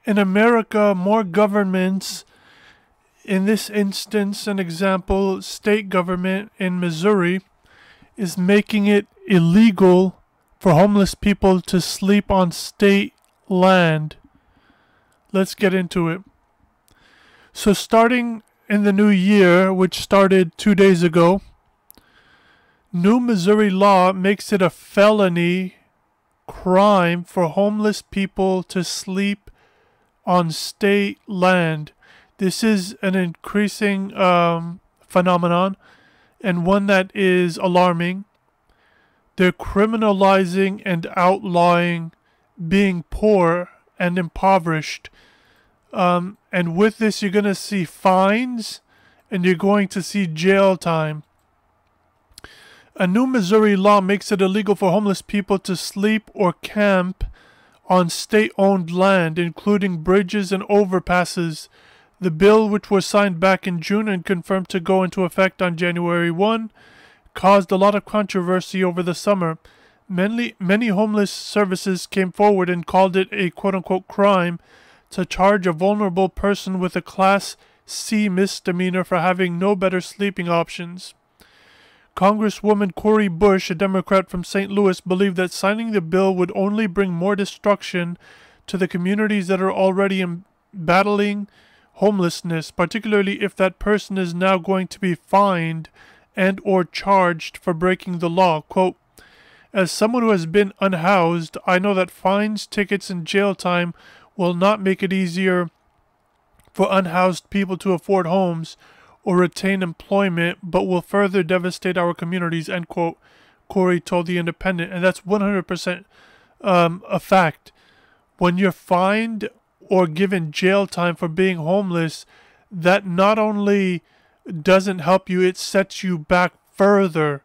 in America, more governments, in this instance, an example, state government in Missouri, is making it illegal for homeless people to sleep on state land. Let's get into it. So starting in the new year, which started 2 days ago, new Missouri law makes it a felony crime for homeless people to sleep on state land. This is an increasing phenomenon and one that is alarming. They're criminalizing and outlawing being poor and impoverished. And with this, you're going to see fines and you're going to see jail time. A new Missouri law makes it illegal for homeless people to sleep or camp on state-owned land, including bridges and overpasses. The bill, which was signed back in June and confirmed to go into effect on January 1, caused a lot of controversy over the summer. Many homeless services came forward and called it a quote-unquote crime to charge a vulnerable person with a Class C misdemeanor for having no better sleeping options. Congresswoman Cori Bush, a Democrat from St. Louis, believed that signing the bill would only bring more destruction to the communities that are already battling homelessness, particularly if that person is now going to be fined and or charged for breaking the law. Quote, "As someone who has been unhoused, I know that fines, tickets, and jail time will not make it easier for unhoused people to afford homes or retain employment, but will further devastate our communities," end quote, Corey told The Independent. And that's 100% a fact. When you're fined or given jail time for being homeless, that not only doesn't help you, it sets you back further.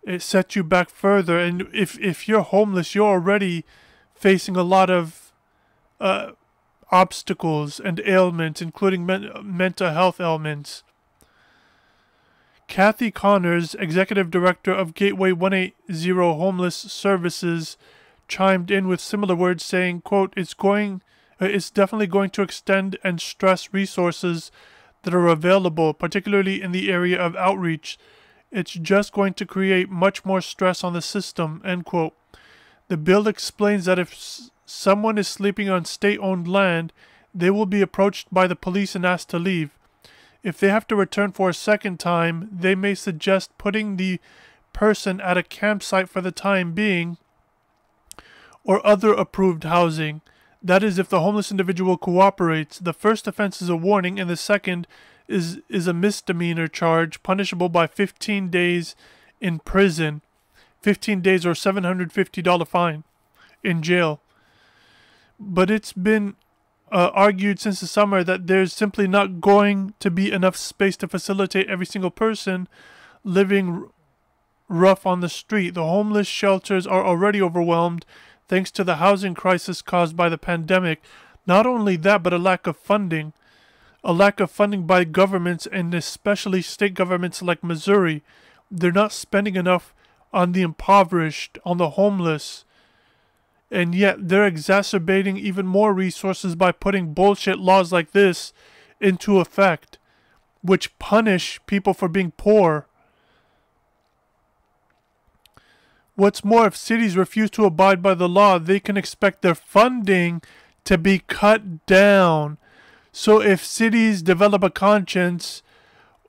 It sets you back further. And if you're homeless, you're already facing a lot of obstacles and ailments, including mental health ailments. Kathy Connors, executive director of Gateway 180 Homeless Services, chimed in with similar words, saying, quote, it's definitely going to extend and stress resources that are available, particularly in the area of outreach. It's just going to create much more stress on the system, end quote. The bill explains that if someone is sleeping on state-owned land, they will be approached by the police and asked to leave. If they have to return for a second time, they may suggest putting the person at a campsite for the time being or other approved housing. That is, if the homeless individual cooperates. The first offense is a warning, and the second is a misdemeanor charge, punishable by 15 days in prison, 15 days or $750 fine in jail. But it's been argued since the summer that there's simply not going to be enough space to facilitate every single person living rough on the street. The homeless shelters are already overwhelmed thanks to the housing crisis caused by the pandemic. Not only that, but a lack of funding. A lack of funding by governments, and especially state governments like Missouri. They're not spending enough on the impoverished, on the homeless. And yet they're exacerbating even more resources by putting bullshit laws like this into effect, which punish people for being poor. What's more, if cities refuse to abide by the law, they can expect their funding to be cut down. So if cities develop a conscience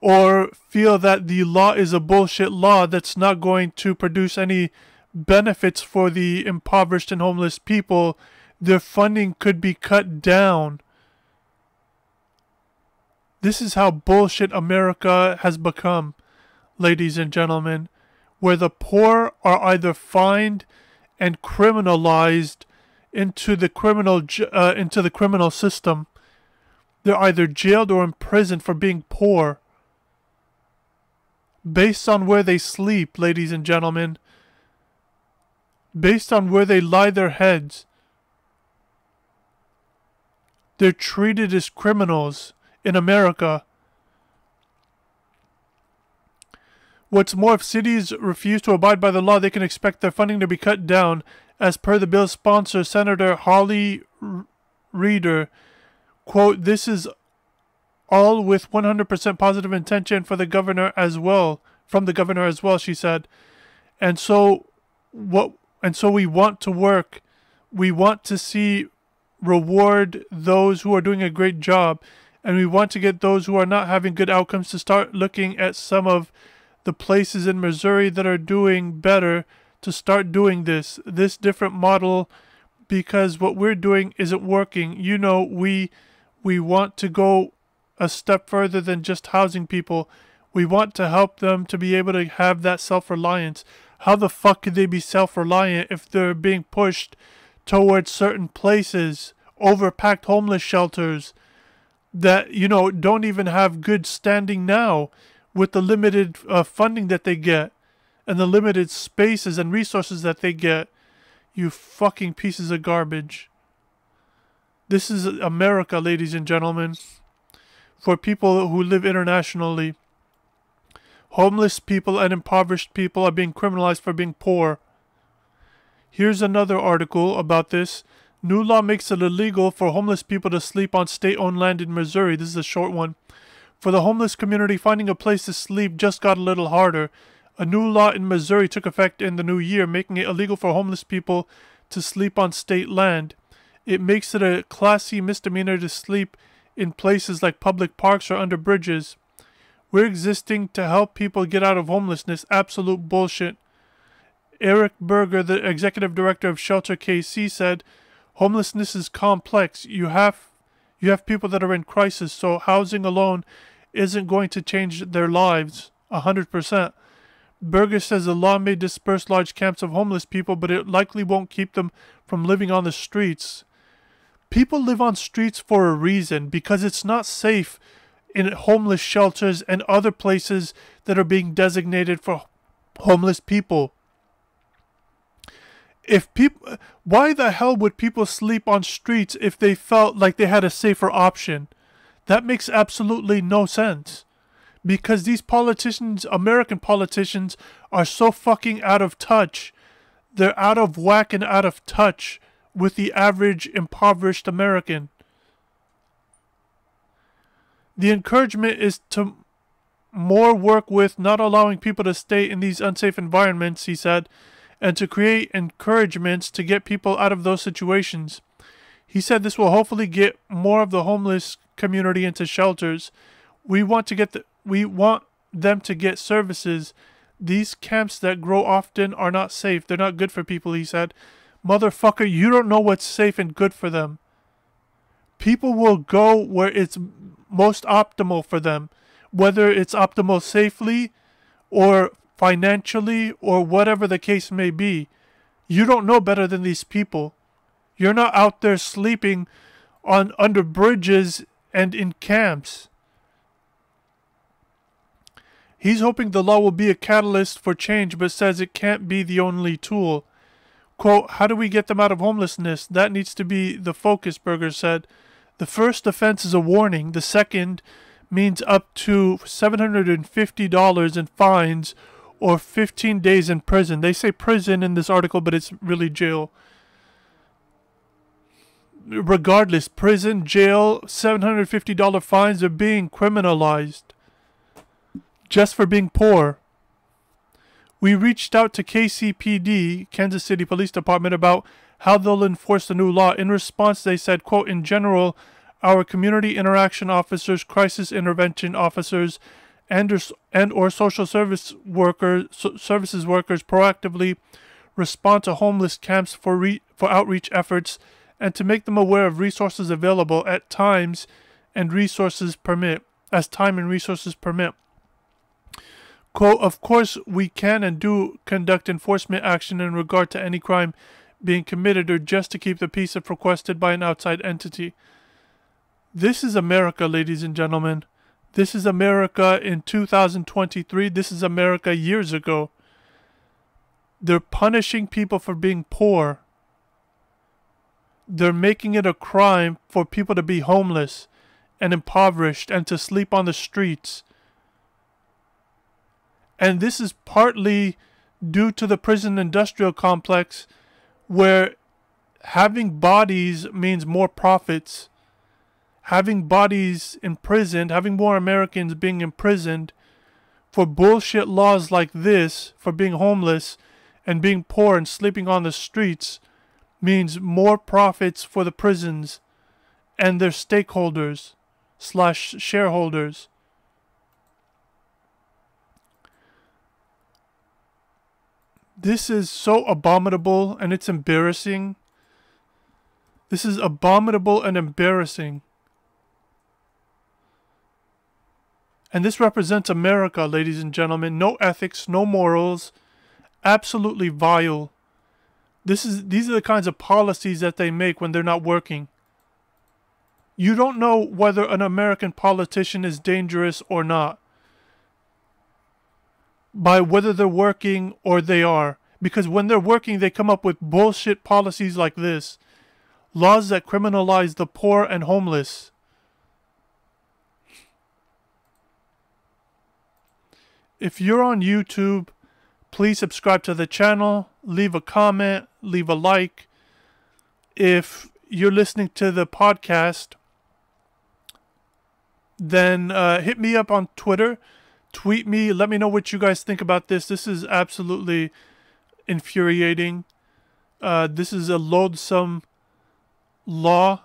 or feel that the law is a bullshit law that's not going to produce any benefits for the impoverished and homeless people, their funding could be cut down. This is how bullshit America has become, ladies and gentlemen, where the poor are either fined and criminalized into the criminal system. They're either jailed or imprisoned for being poor, based on where they sleep, ladies and gentlemen, based on where they lie their heads. They're treated as criminals in America. What's more, if cities refuse to abide by the law, they can expect their funding to be cut down. As per the bill's sponsor, Senator Holly reader. Quote, this is all with 100% positive intention for the governor as well, from the governor as well, she said. And so we want to work. We want to see reward those who are doing a great job, and we want to get those who are not having good outcomes to start looking at some of the places in Missouri that are doing better to start doing this different model, because what we're doing isn't working. You know, we want to go a step further than just housing people. We want to help them to be able to have that self-reliance. How the fuck could they be self-reliant if they're being pushed towards certain places, overpacked homeless shelters that, you know, don't even have good standing now with the limited funding that they get and the limited spaces and resources that they get? You fucking pieces of garbage. This is America, ladies and gentlemen. For people who live internationally, homeless people and impoverished people are being criminalized for being poor. Here's another article about this. New law makes it illegal for homeless people to sleep on state-owned land in Missouri. This is a short one. For the homeless community, finding a place to sleep just got a little harder. A new law in Missouri took effect in the new year, making it illegal for homeless people to sleep on state land. It makes it a Class C misdemeanor to sleep in places like public parks or under bridges. We're existing to help people get out of homelessness. Absolute bullshit. Eric Berger, the executive director of Shelter KC, said, homelessness is complex. You have people that are in crisis, so housing alone isn't going to change their lives 100%. Berger says the law may disperse large camps of homeless people, but it likely won't keep them from living on the streets. People live on streets for a reason, because it's not safe in homeless shelters and other places that are being designated for homeless people. Why the hell would people sleep on streets if they felt like they had a safer option? That makes absolutely no sense. Because these politicians, American politicians, are so fucking out of touch. They're out of whack and out of touch with the average impoverished American. The encouragement is to more work with not allowing people to stay in these unsafe environments, he said, and to create encouragements to get people out of those situations. He said this will hopefully get more of the homeless community into shelters. We want them to get services. These camps that grow often are not safe. They're not good for people, he said. Motherfucker, you don't know what's safe and good for them. People will go where it's most optimal for them, whether it's optimal safely or financially or whatever the case may be. You don't know better than these people. You're not out there sleeping under bridges and in camps. He's hoping the law will be a catalyst for change, but says it can't be the only tool. Quote, how do we get them out of homelessness? That needs to be the focus, Berger said. The first offense is a warning. The second means up to $750 in fines or 15 days in prison. They say prison in this article, but it's really jail. Regardless, prison, jail, $750 fines are being criminalized just for being poor. We reached out to KCPD, Kansas City Police Department, about how they'll enforce the new law. In response, they said, quote, in general, our community interaction officers, crisis intervention officers, and or social services workers proactively respond to homeless camps for outreach efforts and to make them aware of resources available as time and resources permit. Quote, of course, we can and do conduct enforcement action in regard to any crime being committed or just to keep the peace if requested by an outside entity. This is America, ladies and gentlemen. This is America in 2023. This is America years ago. They're punishing people for being poor. They're making it a crime for people to be homeless and impoverished and to sleep on the streets. And this is partly due to the prison industrial complex, where having bodies means more profits. Having bodies imprisoned, having more Americans being imprisoned for bullshit laws like this, for being homeless and being poor and sleeping on the streets, means more profits for the prisons and their stakeholders / shareholders. This is so abominable and it's embarrassing. This is abominable and embarrassing. And this represents America, ladies and gentlemen. No ethics, no morals. Absolutely vile. These are the kinds of policies that they make when they're not working. You don't know whether an American politician is dangerous or not by whether they're working or they are. Because when they're working, they come up with bullshit policies like this. Laws that criminalize the poor and homeless. If you're on YouTube, please subscribe to the channel, leave a comment, leave a like. If you're listening to the podcast, then hit me up on Twitter. Tweet me. Let me know what you guys think about this. This is absolutely infuriating. This is a loathsome law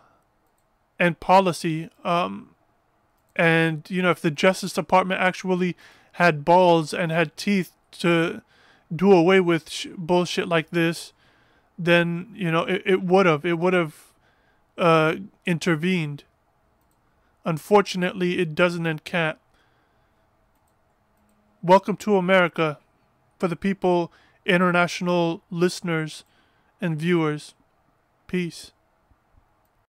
and policy. And, you know, if the Justice Department actually had balls and had teeth to do away with bullshit like this, then, you know, it would have intervened. Unfortunately, it doesn't and can't. Welcome to America for the people, international listeners and viewers. Peace.